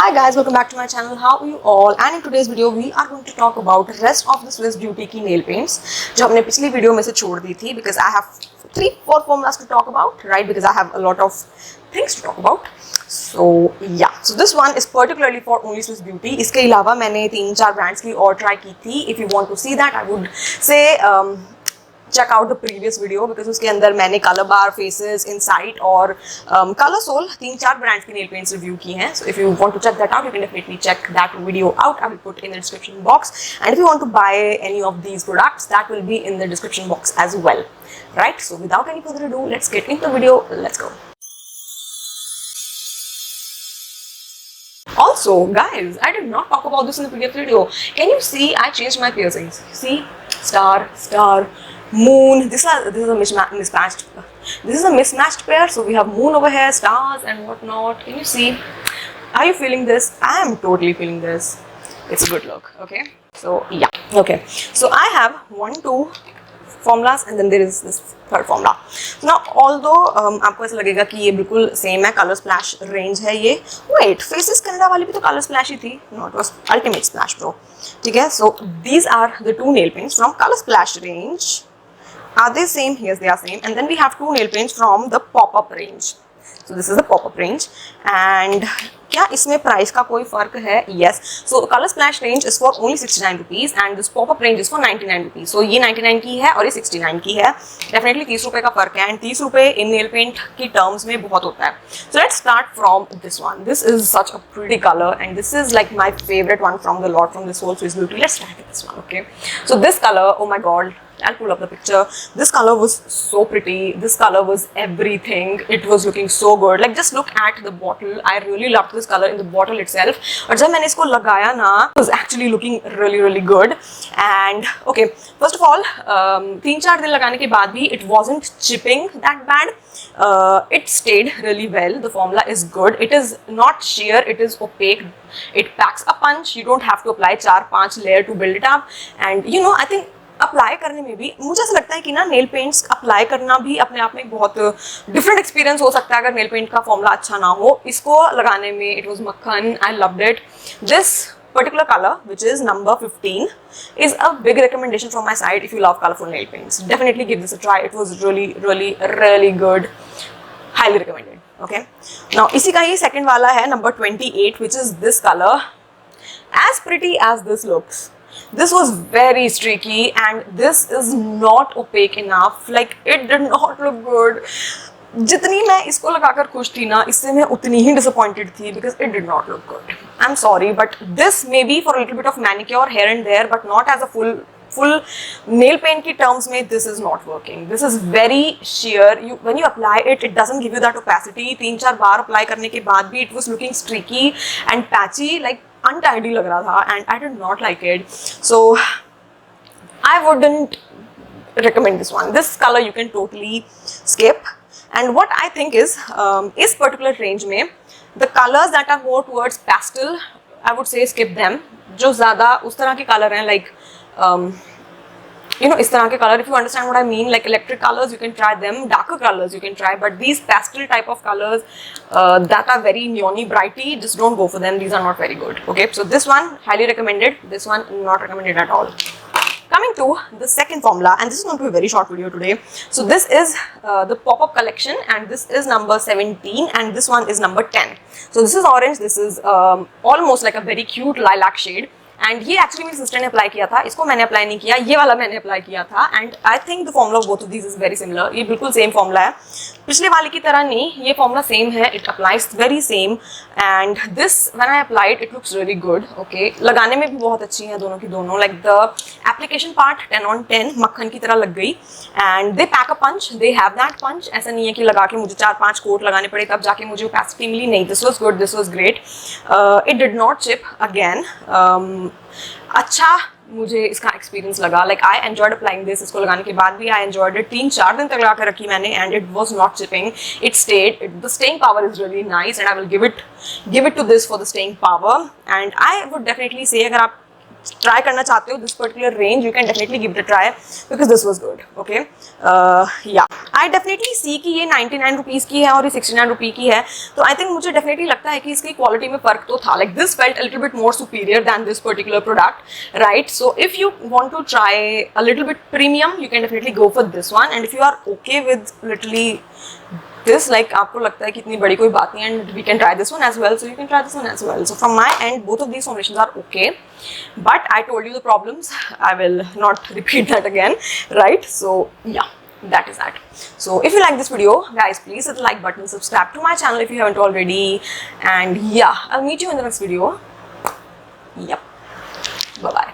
Hi guys, welcome back to my channel. How are you all? And in today's video we are going to talk about rest of the Swiss Beauty की nail paints जो हमने पिछली video में से छोड़ दी थी because I have 3-4 formulas to talk about, right? Because I have a lot of things to talk about. So yeah, so this one is particularly for only Swiss Beauty. इसके अलावा मैंने 3-4 brands की और try की थी. If you want to see that, I would say check out the previous video because उसके अंदर मैंने color bar, faces, insight और color soul 3-4 brands की nail paints review की हैं. So if you want to check that out, you can definitely check that video out. I will put in the description box. And if you want to buy any of these products, that will be in the description box as well. Right? So without any further ado, let's get into the video. Let's go. Also, guys, I did not talk about this in the previous video. Can you see I changed my piercings? See? Star, moon. This is a mismatched. This is a mismatched pair. So we have moon over here, stars and whatnot. Can you see? Are you feeling this? I am totally feeling this. It's a good look. Okay. So yeah. Okay. So I have 1-2 formulas and then there is this third formula. Now although आपको ऐसा लगेगा कि ये बिल्कुल same है, colour splash range है ये. Wait, faces Canada वाली भी तो कलर स्प्लैश ही थी. No, it was Ultimate Splash Pro. ठीक है. So these are the 2 nail paints from Color Splash range. Are they same? Yes, they are same. And then we have 2 nail paints from the pop-up range. So this is the pop-up range. And क्या इसमें price का कोई फर्क है? Yes. So Color Splash range is for only 69 rupees and this pop-up range is for 99 rupees. So ये 99 की है और ये 69 की है. Definitely 30 रुपए का फर्क है and 30 रुपए in nail paint की terms में बहुत होता है. So let's start from this one. This is such a pretty color and this is like my favorite one from the lot from this whole Swiss Beauty. Let's start with this one, okay? So this color, oh my god. I'll pull up the picture. This color was so pretty. This color was everything. It was looking so good. Like just look at the bottle. I really loved this color in the bottle itself. और जब मैंने इसको लगाया ना, it was actually looking really good. And okay, first of all, 3-4 दिन लगाने के बाद भी it wasn't chipping that bad. It stayed really well. The formula is good. It is not sheer. It is opaque. It packs a punch. You don't have to apply 4-5 layer to build it up. And you know, I think apply करने में भी मुझे ऐसा लगता है कि ना nail paints apply करना भी अपने आप में एक बहुत डिफरेंट एक्सपीरियंस हो सकता है अगर नेल पेंट का फॉर्मूला अच्छा ना हो. इसको लगाने में इट वाज मक्खन. I loved it. This particular color which is number 15 is a big recommendation from my side if you love colorful nail paints. Definitely give this a try. It was really good. Highly recommended. Okay, now इसी का ही second वाला है number 28 which is this color. As pretty as this looks, this was very streaky and this is not opaque enough. Like it did not look good. जितनी मैं इसको लगाकर खुश थी ना, इससे मैं उतनी ही disappointed थी because it did not look good. I'm sorry, but this may be for a little bit of manicure here and there, but not as a full nail paint की terms में this is not working. This is very sheer. When you apply it, it doesn't give you that opacity. 3-4 bar apply करने के बाद भी it was looking streaky and patchy, like untidy लग रहा था and I did not like it. So I wouldn't recommend this one. This color you can totally skip. And what I think is इस particular range में the colors that are more towards pastel, I would say skip them. जो ज़्यादा उस तरह के color हैं like you know, इस तरह के color, if you understand what I mean, like electric colors, you can try them. Darker colors you can try, but these pastel type of colors that are very neony, brighty, just don't go for them. These are not very good. Okay, so this one highly recommended. This one not recommended at all. Coming to the second formula, and this is going to be a very short video today. So this is the pop-up collection, and this is number 17, and this one is number 10. So this is orange. This is almost like a very cute lilac shade. And ये actually मेरी sister ने apply किया था. इसको मैंने apply नहीं किया, ये वाला मैंने अप्लाई किया था. And I think the formula of both of these is very similar. ये बिल्कुल सेम फॉर्मूला है, पिछले वाले की तरह नहीं. ये फॉर्मूला सेम है. It applies very same and this when I applied it looks really good. Okay, लगाने में भी बहुत अच्छी है दोनों की दोनों. Like the application part 10 on 10 मक्खन की तरह लग गई. And they pack a punch. They have that punch. ऐसा नहीं है कि लगा के मुझे 4-5 कोट लगाने पड़े तब जाके मुझे ओपेसिटी मिली. नहीं, this was good. This was great. It did not chip again. अच्छा मुझे इसका एक्सपीरियंस लगा. Like I enjoyed applying this. इसको लगाने के बाद भी आई एंजॉयड इट. 3-4 दिन तक लगा कर रखी मैंने and it was not chipping. It stayed. The staying power is really nice and I will give it to this for the staying power. And I would definitely say अगर आप try करना चाहते हो this particular range, you can definitely give it a try because this was good. Okay, या I definitely सी कि ये 99 rupees की है और ये 69 रुपये की है. तो आई थिंक मुझे डेफिनेटली लगता है कि इसकी क्वालिटी में फर्क तो था. Like this felt a little bit more superior than this particular product, right? So if you want to try a little bit premium, you can definitely go for this one. And if you are okay with literally this, like आपको लगता है कि इतनी बड़ी कोई बात नहीं, and we can try this one as well, so you can try this one as well. So from my end, both of these formulations are okay, but I told you the problems. I will not repeat that again, right? So yeah, that is that. So if you like this video, guys, please hit the like button, subscribe to my channel if you haven't already, and yeah, I'll meet you in the next video. Yep, bye bye.